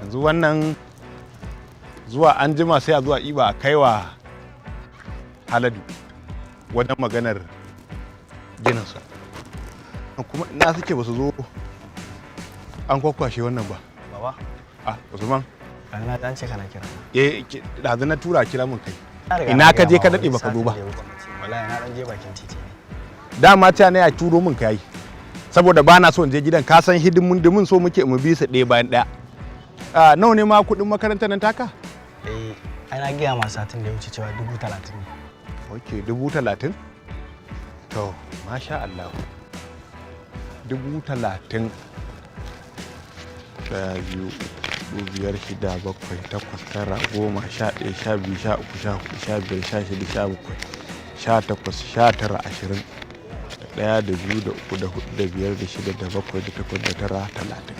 yanzu wannan zuwa an jima sai a zuwa iba a kaiwa Haladu wajen maganar gininsa. Kuma ina suke ba su zo an kwakwashe wannan ba. Baba? Usman. Na dan ce kana kira. Ɗazu na tura kira mun kai. Ina ka je ka daɗe baka zo ba. Wallahi na dan je bakin titi ne. Dama ta ne a turo mun kai. Saboda ba na so in je gidan ka san hidimin so muke mu bi su ɗaya bayan ɗaya. Nawa ne ma kuɗin makarantar nan taka? Ai na gaya ma satin da ya wuce cewa 30,000 ne. Ok, 30,000? To, masha Allah. 30,000. 1, 2, 3, 4, 5, 6, 7, 8, 9, 10, 11, 12, 13, 14, 15, 16, 17, 18, 19, 20. 1, 2, 3, 4, 5, 6, 7, 8, 9, 30.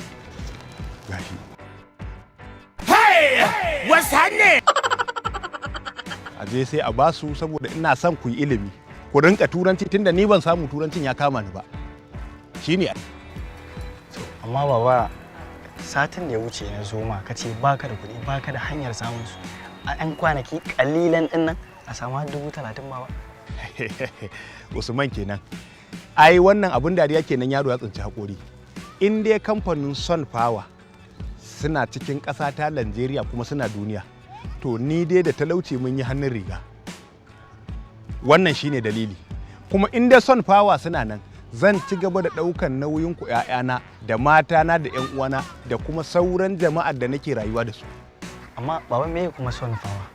Gashi. Hey! What's happening? Aje sai a basu saboda ina son ku yi ilimi. Ku rinka turanci tunda ni ban samu turancin ya kama ni ba. Shine. Amma baba satin da ya wuce na zo ma kace baka da kuɗi baka da hanyar samun su. A ɗan kwanaki kalilan din nan a samu 30,000 baba. Usman kenan. Ai wannan abun dariya kenan yaro ya tsinci hakori. In dai kamfanin Sun Power suna cikin ƙasa ta Najeriya kuma suna duniya. To ni dai da talauci mun yi hannun riga. Wannan shine dalili. Kuma in dai Sun Power suna nan zan ci gaba da ɗaukan nauyin ku ƴaƴana da matana da ƴan uwana da kuma sauran jama'ar da nake rayuwa da su. Amma baba me kuma Sun Power?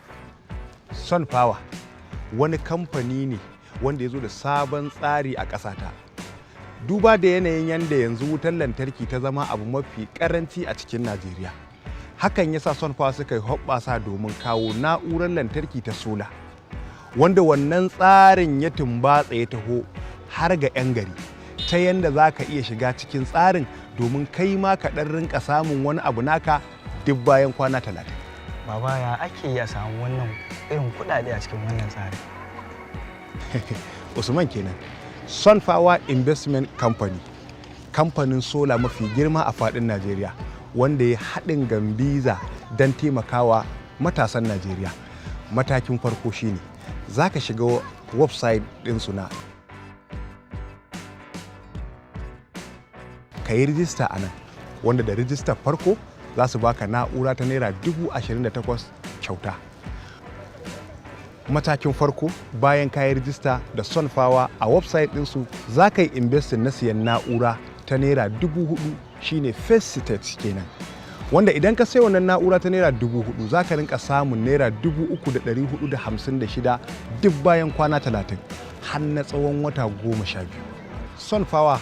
Sun Power wani kamfani ne wanda ya zo da sabon tsari a ƙasata. Duba da yanayin yanda yanzu wutar lantarki ta zama abu mafi ƙaranci a cikin Najeriya. Hakan yasa Sun Power suka yi hoɓɓasa domin kawo na'urar lantarki ta sola. Wanda wannan tsarin ya tumbatsa ya taho har ga 'yan gari. Ta yanda za ka iya shiga cikin tsarin domin kai ma ka ɗan rinka samun wani abu naka duk bayan kwana 30. Baba ya ake yi a samu wannan irin kuɗaɗe a cikin wannan tsari? Usman kenan. Sun Power Investment Company, kamfanin sola mafi girma a faɗin Najeriya, wanda ya haɗin gambiza don taimakawa matasan Najeriya. Matakin farko shine za ka shiga website ɗinsu na ka yi rijista a nan, wanda da rijistar farko za su baka na'ura ta naira 28,000 kyauta. Matakin farko bayan ka yi rijista da Sun Power a website ɗinsu za ka yi investin na siyan na'ura ta naira 4,000 shine first stage kenan. Wanda idan ka sai wannan na'ura ta naira 4,000 za ka rinka samun naira 3,456 duk bayan kwana 30 har na tsawon wata 12. Sun Power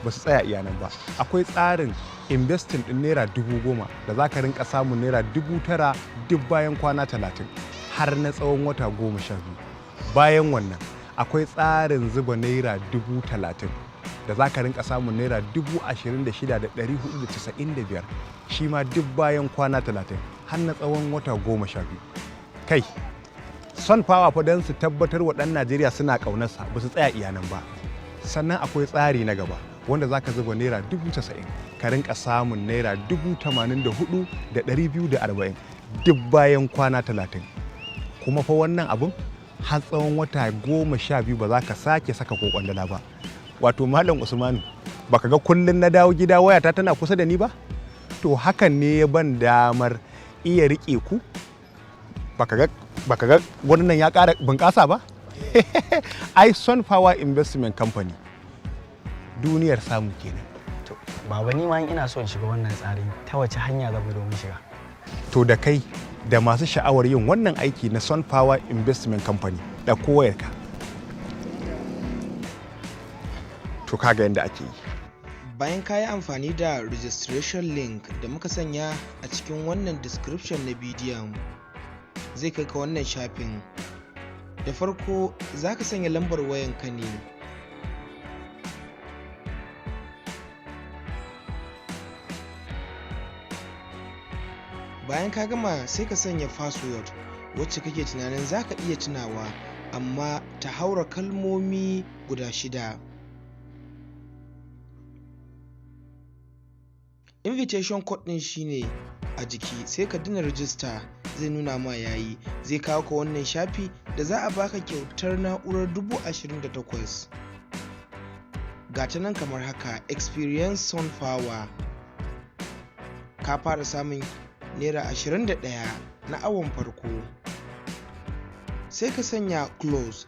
ba su tsaya iya nan ba, akwai tsarin investing ɗin naira 10,000 da za ka rinka samun naira 9,000 duk bayan kwana 30 har na tsawon wata 12. Bayan wannan akwai tsarin zuba naira 30,000 da za ka rinka samun naira 26,495 shi ma duk bayan kwana 30 har na tsawon wata 12. Kai, Sun Power fa don su tabbatar wa ɗan Najeriya suna ƙaunarsa ba su tsaya iya nan ba. Sannan akwai tsari na gaba wanda za ka zuba naira 90,000 ka rinka samun naira 84,240 duk bayan kwana 30. Kuma fa wannan abun har tsawon wata 12 ba za ka sake saka ko kwandala ba. Wato Malam Usmanu, baka ga kullun na dawo gida wayata tana kusa da ni ba? To hakan ne ya ban damar iya riƙe ku. Baka ga wannan ya ƙara bunƙasa ba? Ai Sun Power Investment Company duniyar samu kenan. To baba ni ma ina so in shiga wannan tsari ta wace hanya zan bi domin shiga? To da kai da masu sha'awar yin wannan aiki na Sun Power Investment Company da Wayarka. To kaga yadda ake yi. Bayan ka yi amfani da registration link da muka sanya a cikin wannan description na bidiyon, zai kai ka wannan shafin. Da farko za ka sanya lambar wayanka ne. Bayan ka gama sai ka sanya password wacce kake tunanin za ka iya tunawa amma ta haura kalmomi guda 6. Invitation code ɗin shine a jiki sai ka dina rijista, zai nuna ma yayi, zai kawo ka wannan shafi da za a baka kyautar na'urar 28,000. Ga ta nan kamar haka, experience sun power. Ka fara samun naira 21 na awon farko. Sai ka sanya close,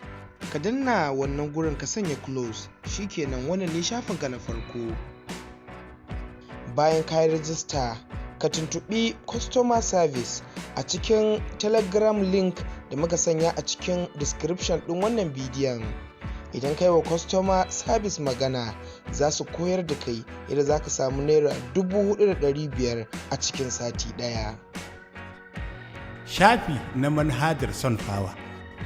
ka danna wannan gurin ka sanya close, shikenan wannan ne shafinka na farko. Bayan ka yi rajista, ka tuntuɓi customer service a cikin telegram link da muka sanya a cikin description ɗin wannan bidiyon. Idan kai wa customer service magana, za su koyar da kai yadda za ka samu naira 4,500 a cikin sati ɗaya. Shafi na manhajar Sunpower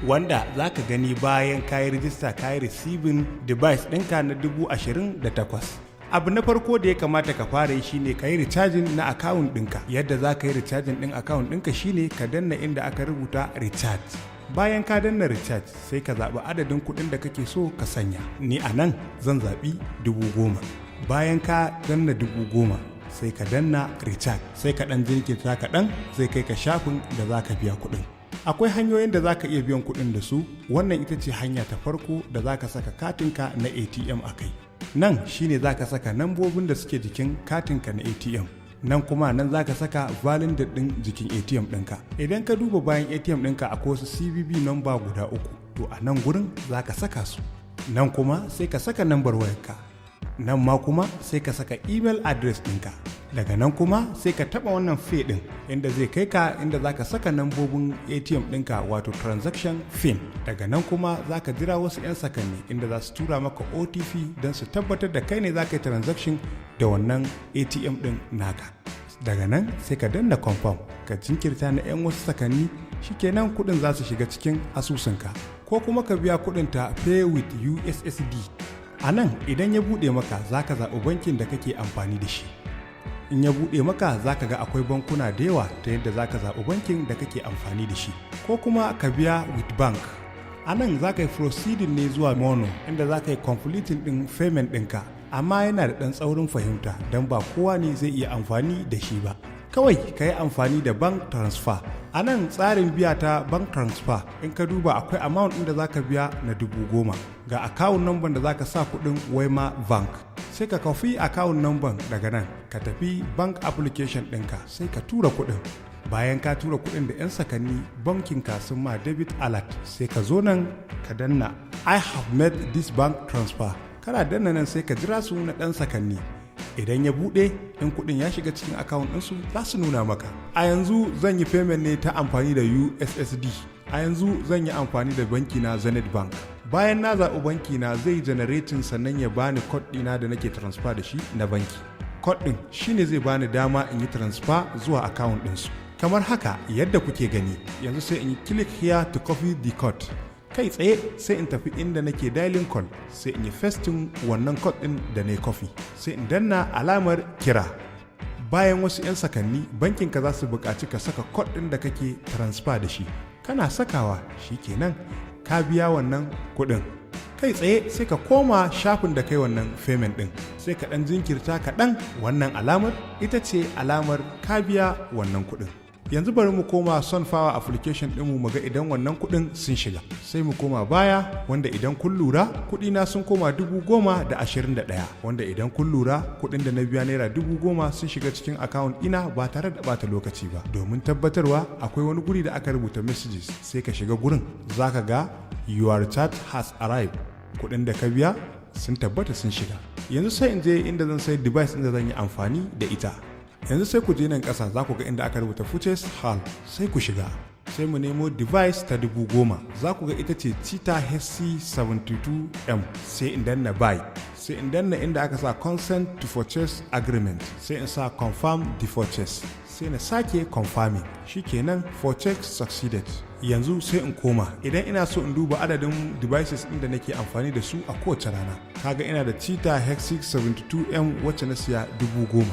wanda za ka gani bayan kayi rijista kayi receiving device ɗinka na 28,000. Abu na farko da ya kamata ka fara yi shine ka yi recharging na account ɗinka. Yadda za ka yi recharging ɗin account ɗinka shine ka danna inda aka rubuta recharge. Bayan ka danna recharge sai ka zaɓi adadin kuɗin da kake so ka sanya. Ni a nan zan zaɓi 10,000. Bayan ka danna 10,000 sai ka danna recharge, sai ka ɗan jinkirta kaɗan zai kai ka shafin da za ka biya kuɗin. Akwai hanyoyin da za ka iya biyan kuɗin da su. Wannan ita ce hanya ta farko da za ka saka katinka na ATM a kai. Nan shine za ka saka nambobin da suke jikin katinka na ATM. Nan kuma nan za ka saka valid ɗin jikin ATM ɗinka. Idan ka duba bayan ATM ɗinka akwai wasu CVV number guda 3, to a nan gurin za ka saka su. Nan kuma sai ka saka nambar wayarka. Nan ma kuma sai ka saka email address ɗinka. Daga nan kuma sai ka taɓa wannan fee ɗin inda zai kai ka inda za ka saka nambobin ATM ɗinka wato transaction fin. Daga nan kuma za ka jira wasu 'yan sakanni inda za su tura maka OTP don su tabbatar da kai ne za ka yi transaction da wannan ATM ɗin naka. Daga nan sai ka danna confirm, ka jinkirta na 'yan wasu sakanni, shikenan kuɗin za su shiga cikin asusunka. Ko kuma ka biya kuɗin ta pay with USSD. A nan idan ya buɗe maka za ka zaɓi bankin da kake amfani da shi. In ya buɗe maka za ka ga akwai bankuna da yawa ta yadda za ka zaɓi bankin da kake amfani da shi. Ko kuma ka biya with bank. A nan za ka yi proceeding ne zuwa mono inda za ka yi completing ɗin payment ɗinka. Amma yana da ɗan tsaurin fahimta don ba kowa ne zai iya amfani da shi ba. Kawai ka yi amfani da bank transfer. A nan tsarin biya ta bank transfer in ka duba akwai amount ɗin da za ka biya na 10,000. Ga account number da za ka sa kuɗin Wema Bank. Sai ka kafi account number daga nan ka tafi bank application ɗinka sai ka tura kuɗin. Bayan ka tura kuɗin da 'yan sakanni bankinka sun ma debit alert sai ka zo nan ka danna I have made this bank transfer. Kana danna nan sai ka jira su na ɗan sakanni. Idan ya buɗe in kuɗin ya shiga cikin account ɗinsu za su nuna maka. A yanzu zan yi payment ne ta amfani da USSD. A yanzu zan yi amfani da banki na Zenith Bank. Bayan na zaɓi banki na zai generating sannan ya bani code ɗina da nake transfer da shi na banki. Code ɗin shine zai bani dama in yi transfer zuwa account ɗinsu. Kamar haka yadda kuke gani, yanzu sai in yi click here to copy the code. Kai tsaye sai in tafi inda nake dialing call, sai in yi pasting wannan code ɗin da na copy, sai in danna alamar kira. Bayan wasu 'yan sakanni bankinka za su buƙaci ka saka code ɗin da kake transfer da shi. Kana sakawa shikenan ka biya wannan kuɗin. Kai tsaye sai ka koma shafin da kai wannan payment ɗin, sai ka ɗan jinkirta kaɗan. Wannan alamar ita ce alamar ka biya wannan kuɗin. Yanzu bari mu koma Sunpower application ɗinmu mu ga idan wannan kuɗin sun shiga. Sai mu koma baya wanda idan kun lura kuɗina sun koma 10,021 wanda idan kun lura kuɗin da na biya naira 10,000 sun shiga cikin account ina ba tare da ɓata lokaci ba. Domin tabbatarwa akwai wani guri da aka rubuta messages sai ka shiga gurin zaka ga your charge has arrived. Kuɗin da ka biya sun tabbata sun shiga. Yanzu sai in je inda zan sai device inda zan yi amfani da ita. Yanzu sai ku je nan ƙasa za ku ga inda aka rubuta purchase hall, sai ku shiga. Sai mu nemo device ta 10,000, za ku ga ita ce Cheetah HC72M. Sai in danna buy, sai in danna inda aka sa consent to purchase agreement, sai in sa confirm the purchase, sai na sake confirming. Shikenan purchase succeeded. Yanzu sai in koma idan ina so in duba adadin devices ɗin da nake amfani da su a kowace rana. Kaga ina da Cheetah HC72M wacce na siya 10,000.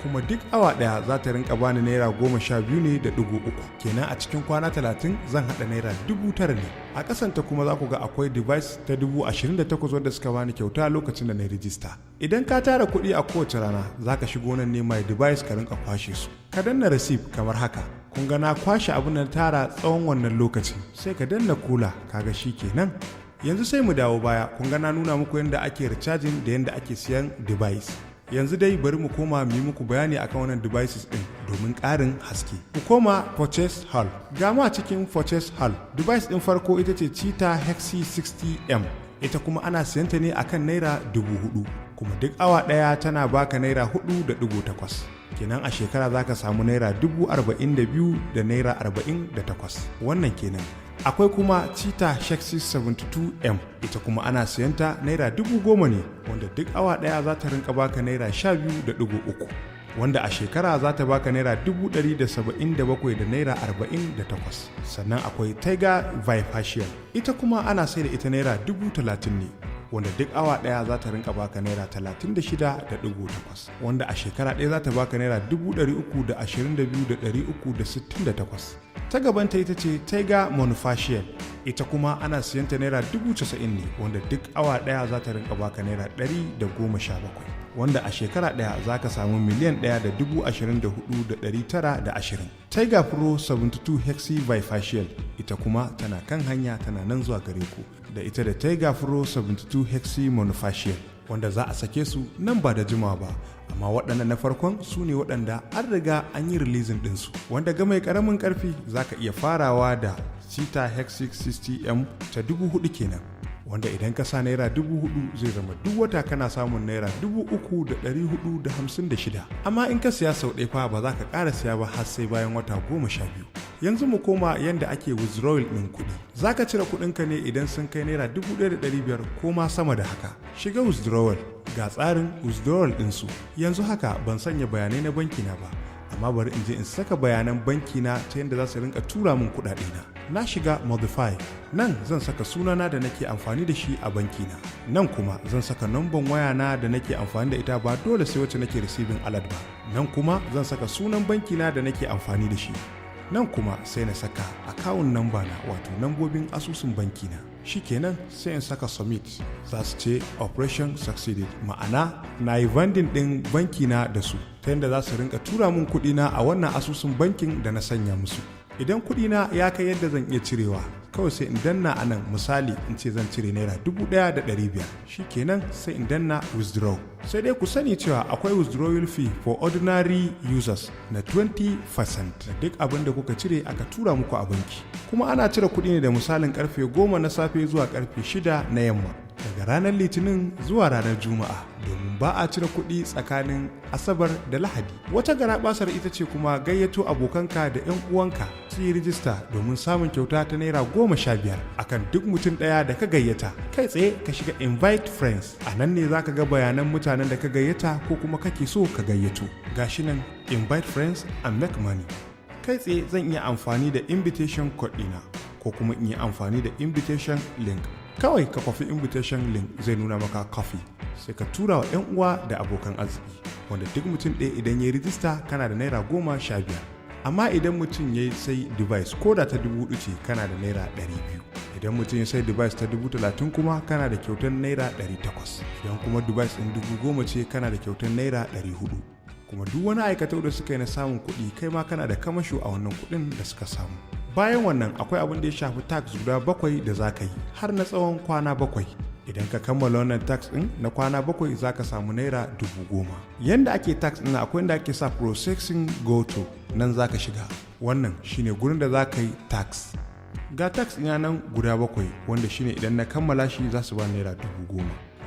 kuma duk awa ɗaya za ta rinka bani naira 12 ne da ɗigo uku. Kenan a cikin kwana 30 zan haɗa naira 9,000 ne. A ƙasanta kuma za ku ga akwai device ta 28,000 wadda suka bani kyauta lokacin da na yi rijista. Idan ka tara kuɗi a kowace rana za ka shigo nan ne mai device ka rinka kwashe su. Ka danna receipt kamar haka. Kun ga na kwashe abin da tara tsawon wannan lokaci, sai ka danna kula kaga shi kenan. Yanzu sai mu dawo baya, kun ga na nuna muku yadda ake recharging da yadda ake siyan device. Yanzu dai bari mu koma mu yi muku bayani akan wannan devices din domin ƙarin haske. Ku koma purchase hall. Ga ma cikin purchase hall, device din farko ita ce Cheetah Hexi 60M. Ita kuma ana siyanta ne akan naira 4,000, kuma duk awa ɗaya tana baka naira 4.8. Kenan a shekara za ka samu naira 42,000 da naira 48. Wannan kenan. Akwai kuma Cheetah Hexi 72M, ita kuma ana siyanta naira 10,000 ne, wanda duk awa ɗaya za ta rinka baka naira 12.3, wanda a shekara za ta baka naira 177 da naira 48. Sannan akwai Tage Vifacial, ita kuma ana sai da ita naira 30,000 ne, wanda duk awa ɗaya za ta rinka baka naira 36.8, wanda a shekara ɗaya za ta baka naira 322,368. Ta gabanta ita ce Tage Monofacial, ita kuma ana siyanta naira 90,000 ne, wanda duk awa ɗaya za ta rinka baka naira 117, wanda a shekara ɗaya za ka samu miliyan 1,24,920. Tage Pro 72 Hexi Vifacial, ita kuma tana kan hanya tana nan zuwa gare ku, da ita da Tage Pro 72 Hexi Monofacial, wanda za a sake su nan ba da jimawa ba. Amma waɗannan na farkon su ne waɗanda an riga an yi releasing ɗinsu, wanda ga mai ƙaramin ƙarfi za ka iya farawa da Cheetah Hexi 60M ta 4,000 kenan, wanda idan ka sa naira 4,000 zai zama duk wata kana samun naira 3,456. Amma in ka siya sau ɗaya fa ba za ka ƙara siya ba har sai bayan wata 12. Yanzu mu koma yadda ake withdrawal ɗin kuɗi. Za ka cire kuɗinka ne idan sun kai naira 1,500 ko ma sama da haka. Shiga withdrawal, ga tsarin withdrawal ɗinsu. Yanzu haka ban sanya bayanai na banki na ba, amma bari in je in saka bayanan banki na ta yadda za su rinka tura min kuɗaɗe na. Na shiga modify, nan zan saka sunana da nake amfani da shi a banki na. Nan kuma zan saka namban waya na da nake amfani da ita, ba dole sai wacce nake receiving alert ba. Nan kuma zan saka sunan banki na da nake amfani da shi. Nan kuma sai na saka account number na, wato nambobin asusun banki na. Shikenan sai in saka submit, za su ce operation succeeded, ma'ana na yi vending din banki na da su, ta yadda za su rinka tura mun kuɗi na a wannan asusun bankin da na sanya musu. Idan kuɗi na ya kai yadda zan iya cirewa, kawai sai in danna a nan, misali in ce zan cire naira 1,500. Shikenan sai in danna withdraw. Sai dai ku sani cewa akwai withdrawal fee for ordinary users na 20% da duk abin da kuka cire aka tura muku a banki. Kuma ana cire kuɗi ne da misalin karfe 10 na safe zuwa karfe 6 na yamma, daga ranar Litinin zuwa ranar Juma'a, domin ba a cire kuɗi tsakanin Asabar da Lahadi. Wata garaɓasar ita ce kuma gayyato abokanka da 'yan uwanka su yi rijista domin samun kyauta ta naira 15 akan duk mutum ɗaya da ka gayyata. Kai tsaye ka shiga invite friends, a nan ne za ka ga bayanan mutanen da ka gayyata ko kuma kake so ka gayyato. Gashi nan invite friends and make money. Kai tsaye zan iya amfani da invitation code ɗina, ko kuma in yi amfani da invitation link. Kawai ka kwafi invitation link zai nuna maka coffee, sai ka tura wa 'yan uwa da abokan arziki, wanda duk mutum ɗaya idan ya yi rijista kana da naira 15. Amma idan mutum ya sai device ko da ta 4,000 ce kana da naira 200. Idan mutum ya sai device ta 30,000 kuma kana da kyautar naira 800. Idan kuma device ɗin 10,000 ce kana da kyautar naira 400. Kuma duk wani aikatau da suka yi na samun kuɗi, kai ma kana da kamasho a wannan kuɗin da suka samu. Bayan wannan akwai abin da ya shafi tax guda 7 da za ka yi har na tsawon kwana 7. Idan ka kammala wannan tax ɗin na kwana 7 za ka samu naira 10,000. Yanda ake tax ɗin akwai inda ake sa processing go to, nan za ka shiga. Wannan shine gurin da za ka yi tax. Ga tax ɗina nan guda 7, wanda shine idan na kammala shi za su ba naira 10,000.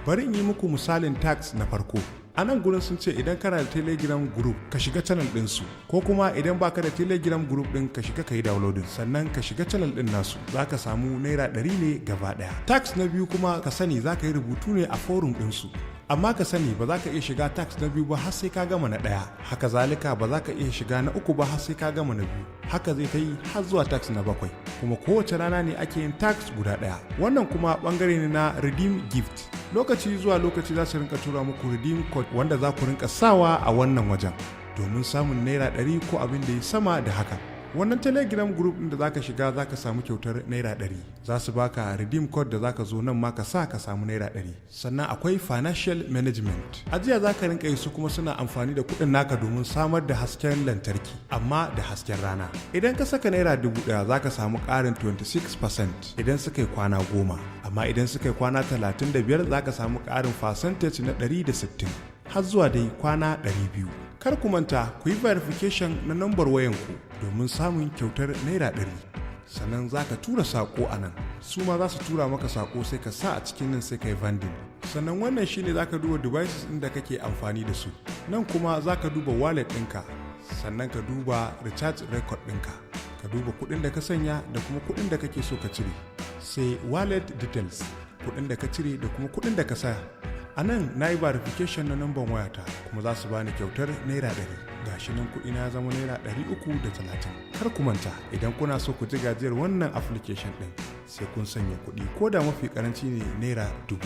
Bari in yi muku misalin tax na farko. A nan gurin sun ce idan kana da telegram group ka shiga channel ɗinsu, ko kuma idan baka da telegram group ɗin ka shiga ka yi downloading, sannan ka shiga channel ɗin nasu, za ka samu naira 100 ne gaba ɗaya. Tax na biyu kuma ka sani za ka yi rubutu ne a forum ɗinsu, amma ka sani ba za ka iya shiga tax na biyu ba har sai ka gama na 1. Haka zalika ba za ka iya shiga na 3 ba har sai ka gama na 2. Haka zai ta yi har zuwa tax na 7, kuma kowace rana ne ake yin tax guda 1. Wannan kuma bangare ne na redeem gift. Lokaci zuwa lokaci za su rinka tura muku redeem code wanda za ku rinka sawa a wannan wajen. domin samun naira 100 ko abin da ya sama da haka. Wannan telegram group din da zaka shiga zaka samu kyautar naira 100. Za su baka redeem code da zaka zo nan ma ka sa ka samu naira 100. Sannan akwai financial management. Ajiya zaka rinka yi su kuma suna amfani da kuɗin naka domin samar da hasken lantarki amma da hasken rana. Idan ka saka naira 1000 zaka samu ƙarin 26% idan suka yi kwana 10. Amma idan suka yi kwana 35 zaka samu ƙarin percentage na 160 har zuwa dai kwana 200. Kar ku manta ku yi verification na nambar wayanku domin samun kyautar naira 100. Sannan za ka tura sako a nan, su ma za su tura maka sako sai ka sa a cikin nan sai ka yi vending. Sannan wannan shine za ka duba devices ɗin da kake amfani da su. Nan kuma za ka duba wallet ɗinka, sannan ka duba recharge record ɗinka, ka duba kuɗin da ka sanya da kuma kuɗin da kake so ka cire. Sai wallet details, kuɗin da ka cire da kuma kuɗin da ka saya. A nan na yi verification na namban wayata kuma za su bani kyautar naira 100. Gashi nan kuɗi na zama naira 330. Kar ku manta idan kuna so ku ji gajiyar wannan application ɗin sai kun sanya kuɗi ko da mafi karanci ne naira 4000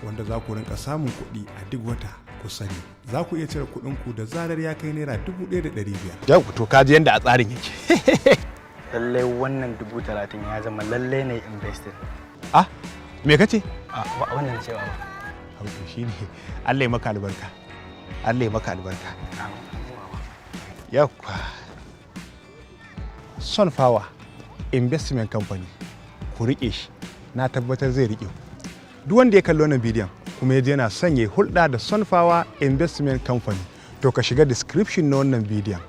wanda za ku rinka samun kuɗi a duk wata. Ku sani za ku iya cire kuɗin ku da zarar ya kai naira 1500. Yau to ka ji yadda a tsarin yake. Lallai wannan 30,000 ya zama lallai ne invested. Ah, me kace? Wannan cewa ba. Hauto shi ne Allah ya maka albarka. Allah ya maka albarka. Yakwa. Sunflower Investment Company. Ku riƙe shi. Na tabbatar zai riƙe. Duk wanda ya kalli wannan bidiyon kuma ya je yana son ya hulɗa da Sunflower Investment Company, to ka shiga description na wannan bidiyon.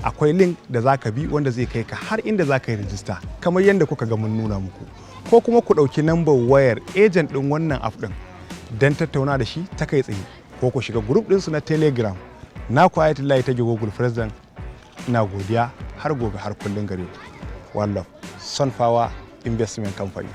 Akwai link da za ka bi wanda zai kai ka har inda za ka yi rijista kamar yadda kuka ga mun nuna muku. Ko kuma ku ɗauki nambar wayar agent ɗin wannan app ɗin don tattauna da shi ta kai tsaye, ko ku shiga group ɗinsu na telegram. Na quiet light ta Google President. Ina godiya har gobe har kullun gare ku. One love. Sunflower Investment Company.